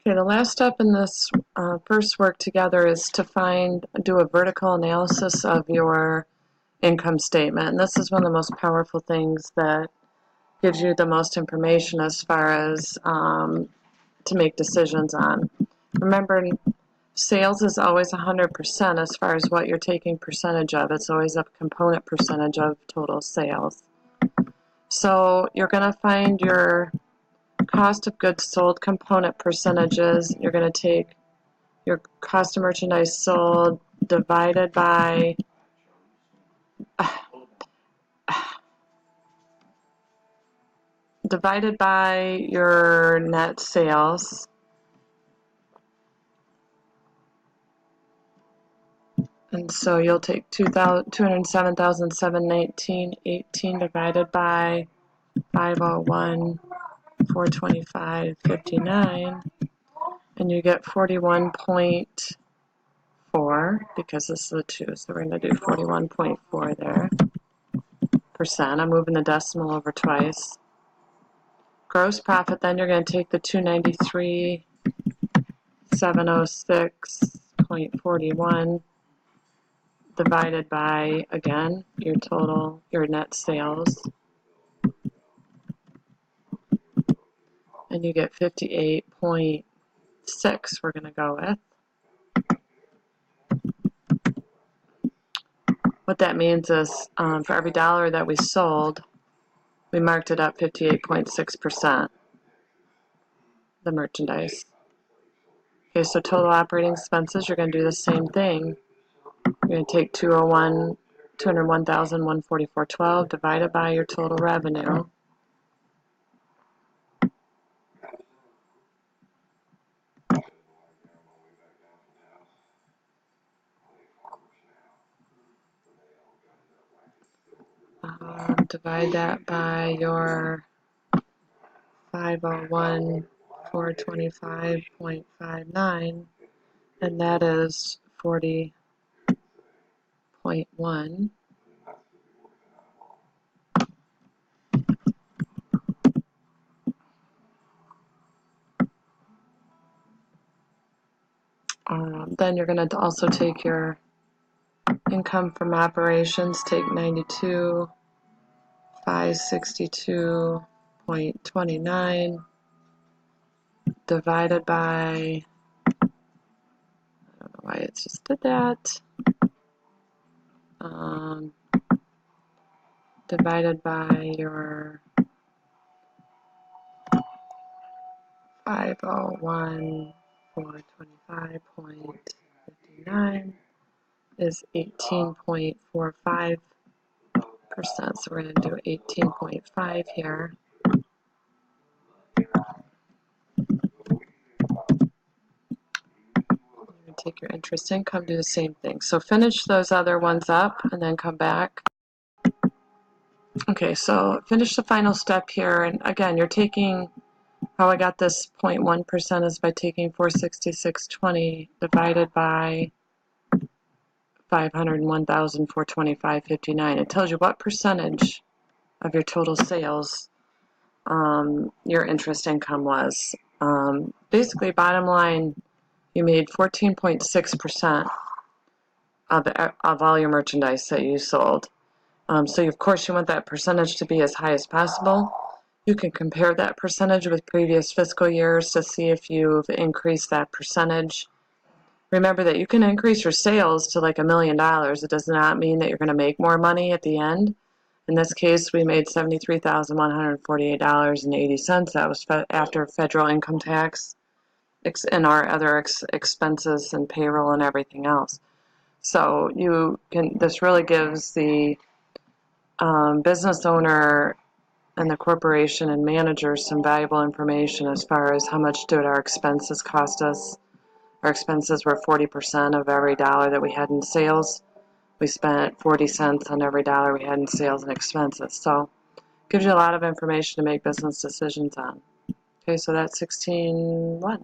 Okay, the last step in this first work together is to do a vertical analysis of your income statement. And this is one of the most powerful things that gives you the most information as far as to make decisions on. Remember, sales is always 100% as far as what you're taking percentage of. It's always a component percentage of total sales. So you're going to find your cost of goods sold component percentages. You're going to take your cost of merchandise sold divided by your net sales. And so you'll take 207,719.18 divided by 501,425.59, and you get 41.4, because this is a 2, so we're going to do 41.4 there. Percent. I'm moving the decimal over twice. Gross profit, then you're going to take the 293,706.41 divided by, again, your net sales, and you get 58.6 we're going to go with. What that means is for every dollar that we sold, we marked it up 58.6%, the merchandise. Okay, so total operating expenses, you're going to do the same thing. You're going to take 201,144.12 divided by your total revenue. Divide that by your 501,425.59, and that is 40.1. Then you're going to also take your income from operations, take 92,562.29 divided by, I don't know why it just did that, divided by your 501,425.59 is 18.45%. So we're going to do 18.5 here. Take your interest income, do the same thing. So finish those other ones up and then come back. Okay, so finish the final step here, and again, you're taking, how I got this 0.1% is by taking 466.20 divided by 501,425.59. It tells you what percentage of your total sales your interest income was. Basically, bottom line, you made 14.6% of all your merchandise that you sold. So of course you want that percentage to be as high as possible. You can compare that percentage with previous fiscal years to see if you've increased that percentage. Remember that you can increase your sales to like $1 million. It does not mean that you're going to make more money at the end. In this case, we made $73,148.80. That was after federal income tax and our other expenses and payroll and everything else. So this really gives the business owner and the corporation and managers some valuable information as far as how much did our expenses cost us. Our expenses were 40% of every dollar that we had in sales. We spent 40 cents on every dollar we had in sales and expenses. So it gives you a lot of information to make business decisions on. Okay, so that's 16.1.